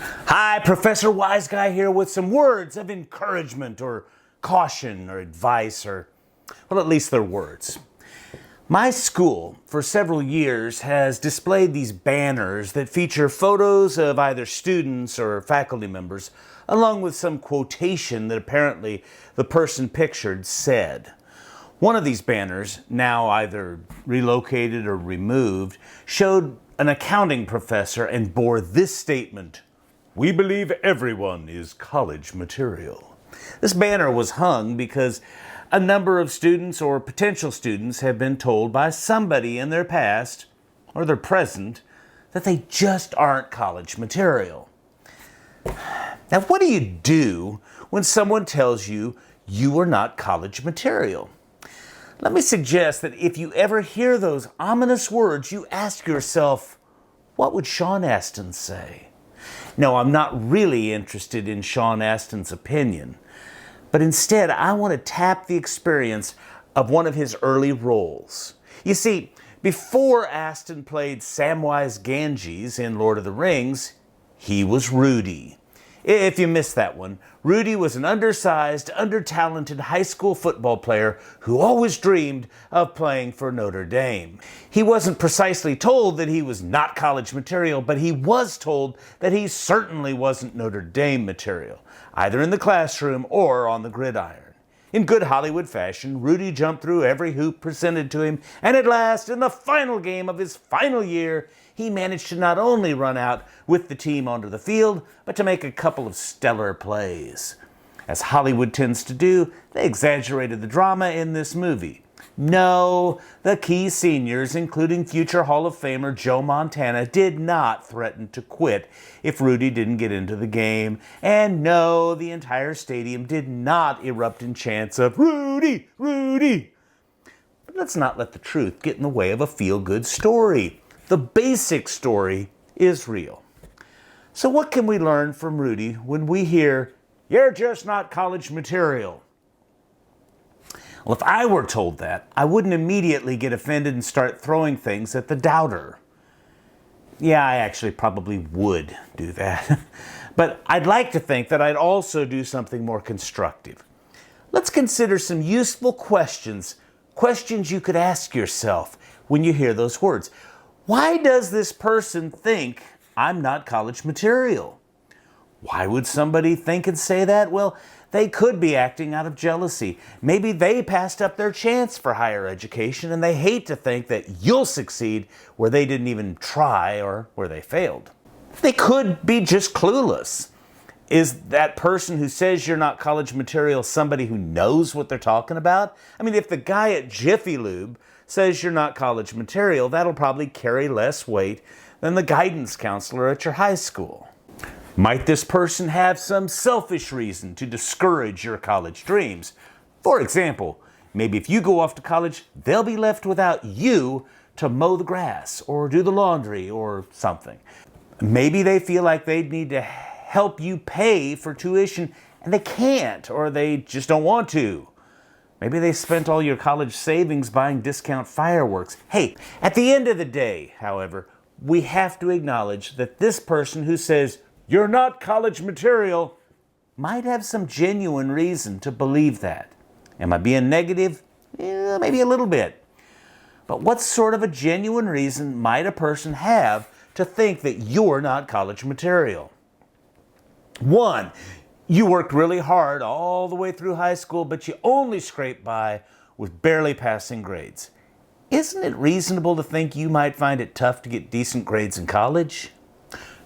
Hi, Professor Wiseguy here with some words of encouragement or caution or advice, or, well, at least they're words. My school, for several years, has displayed these banners that feature photos of either students or faculty members, along with some quotation that apparently the person pictured said. One of these banners, now either relocated or removed, showed an accounting professor and bore this statement: "We believe everyone is college material." This banner was hung because a number of students or potential students have been told by somebody in their past or their present that they just aren't college material. Now, what do you do when someone tells you you are not college material? Let me suggest that if you ever hear those ominous words, you ask yourself, what would Sean Astin say? No, I'm not really interested in Sean Astin's opinion, but instead I want to tap the experience of one of his early roles. You see, before Astin played Samwise Gamgee in Lord of the Rings, he was Rudy. If you missed that one, Rudy was an undersized, under-talented high school football player who always dreamed of playing for Notre Dame. He wasn't precisely told that he was not college material, but he was told that he certainly wasn't Notre Dame material, either in the classroom or on the gridiron. In good Hollywood fashion, Rudy jumped through every hoop presented to him, and at last, in the final game of his final year, he managed to not only run out with the team onto the field, but to make a couple of stellar plays. As Hollywood tends to do, they exaggerated the drama in this movie. No, the key seniors, including future Hall of Famer Joe Montana, did not threaten to quit if Rudy didn't get into the game. And no, the entire stadium did not erupt in chants of "Rudy, Rudy." But let's not let the truth get in the way of a feel-good story. The basic story is real. So what can we learn from Rudy when we hear, "You're just not college material"? Well, if I were told that, I wouldn't immediately get offended and start throwing things at the doubter. Yeah, I actually probably would do that. But I'd like to think that I'd also do something more constructive. Let's consider some useful questions you could ask yourself when you hear those words. Why does this person think I'm not college material? Why would somebody think and say that? Well, they could be acting out of jealousy. Maybe they passed up their chance for higher education and they hate to think that you'll succeed where they didn't even try or where they failed. They could be just clueless. Is that person who says you're not college material somebody who knows what they're talking about? I mean, if the guy at Jiffy Lube says you're not college material, that'll probably carry less weight than the guidance counselor at your high school. Might this person have some selfish reason to discourage your college dreams? For example, maybe if you go off to college, they'll be left without you to mow the grass or do the laundry or something. Maybe they feel like they need to help you pay for tuition and they can't, or they just don't want to. Maybe they spent all your college savings buying discount fireworks. Hey, at the end of the day, however, we have to acknowledge that this person who says you're not college material might have some genuine reason to believe that. Am I being negative? Yeah, maybe a little bit. But what sort of a genuine reason might a person have to think that you're not college material? 1, you worked really hard all the way through high school, but you only scraped by with barely passing grades. Isn't it reasonable to think you might find it tough to get decent grades in college?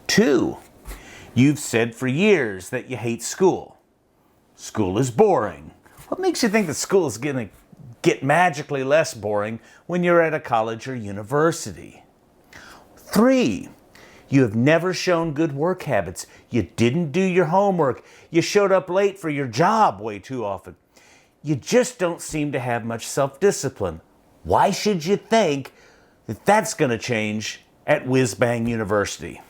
2, you've said for years that you hate school. School is boring. What makes you think that school is going to get magically less boring when you're at a college or university? 3, you have never shown good work habits. You didn't do your homework. You showed up late for your job way too often. You just don't seem to have much self-discipline. Why should you think that that's going to change at Whiz-Bang University?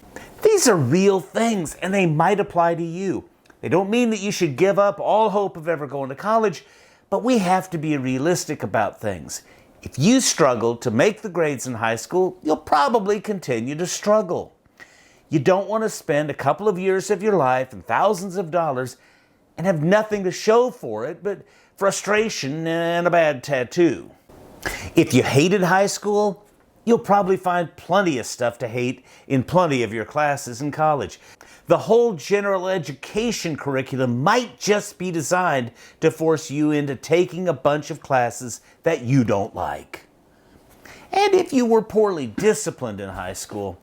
These are real things, and they might apply to you. They don't mean that you should give up all hope of ever going to college, but we have to be realistic about things. If you struggle to make the grades in high school, you'll probably continue to struggle. You don't want to spend a couple of years of your life and thousands of dollars and have nothing to show for it but frustration and a bad tattoo. If you hated high school, you'll probably find plenty of stuff to hate in plenty of your classes in college. The whole general education curriculum might just be designed to force you into taking a bunch of classes that you don't like. And if you were poorly disciplined in high school,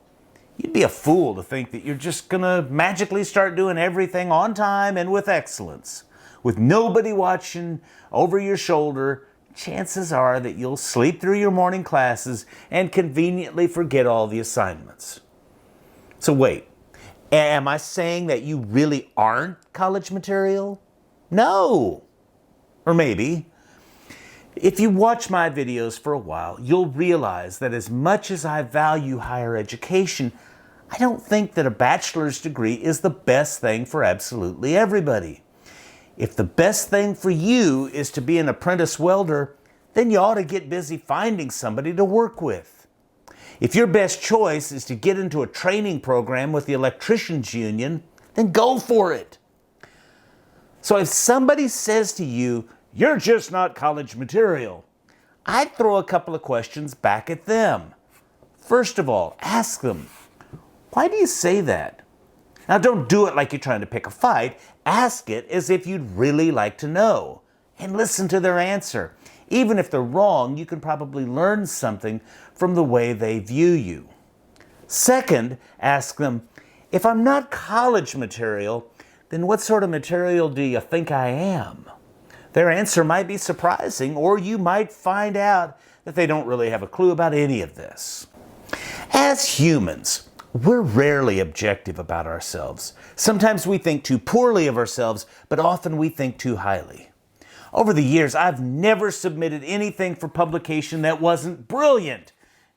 you'd be a fool to think that you're just gonna magically start doing everything on time and with excellence. With nobody watching over your shoulder, chances are that you'll sleep through your morning classes and conveniently forget all the assignments. So wait, am I saying that you really aren't college material? No. Or maybe. If you watch my videos for a while, you'll realize that as much as I value higher education, I don't think that a bachelor's degree is the best thing for absolutely everybody. If the best thing for you is to be an apprentice welder, then you ought to get busy finding somebody to work with. If your best choice is to get into a training program with the electricians union, then go for it. So if somebody says to you, "You're just not college material," I'd throw a couple of questions back at them. First of all, ask them, "Why do you say that?" Now don't do it like you're trying to pick a fight. Ask it as if you'd really like to know. And listen to their answer. Even if they're wrong, you can probably learn something from the way they view you. Second, ask them, "If I'm not college material, then what sort of material do you think I am?" Their answer might be surprising, or you might find out that they don't really have a clue about any of this. As humans, we're rarely objective about ourselves. Sometimes we think too poorly of ourselves, but often we think too highly. Over the years, I've never submitted anything for publication that wasn't brilliant,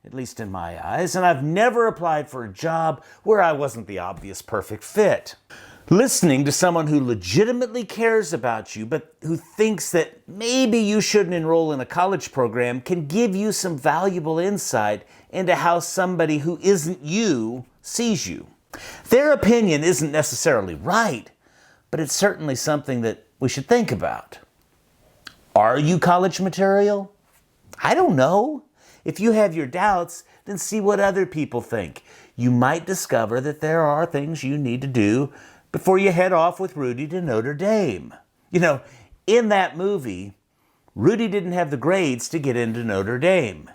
at least in my eyes, and I've never applied for a job where I wasn't the obvious perfect fit. Listening to someone who legitimately cares about you, but who thinks that maybe you shouldn't enroll in a college program, can give you some valuable insight into how somebody who isn't you sees you. Their opinion isn't necessarily right, but it's certainly something that we should think about. Are you college material? I don't know. If you have your doubts, then see what other people think. You might discover that there are things you need to do before you head off with Rudy to Notre Dame. You know, in that movie, Rudy didn't have the grades to get into Notre Dame.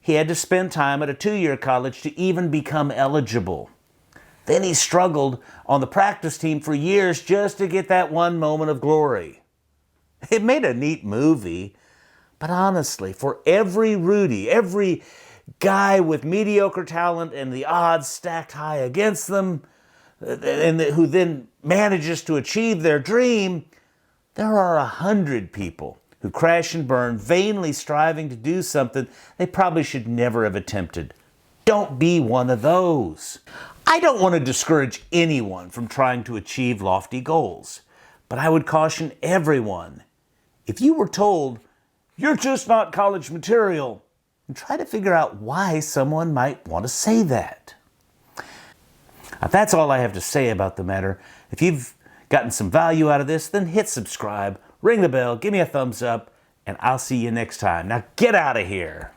He had to spend time at a 2-year college to even become eligible. Then he struggled on the practice team for years just to get that one moment of glory. It made a neat movie, but honestly, for every Rudy, every guy with mediocre talent and the odds stacked high against them, and who then manages to achieve their dream, there are 100 people who crash and burn, vainly striving to do something they probably should never have attempted. Don't be one of those. I don't want to discourage anyone from trying to achieve lofty goals, but I would caution everyone, if you were told, "You're just not college material," and try to figure out why someone might want to say that. Now, that's all I have to say about the matter. If you've gotten some value out of this, then hit subscribe, ring the bell, give me a thumbs up, and I'll see you next time. Now get out of here.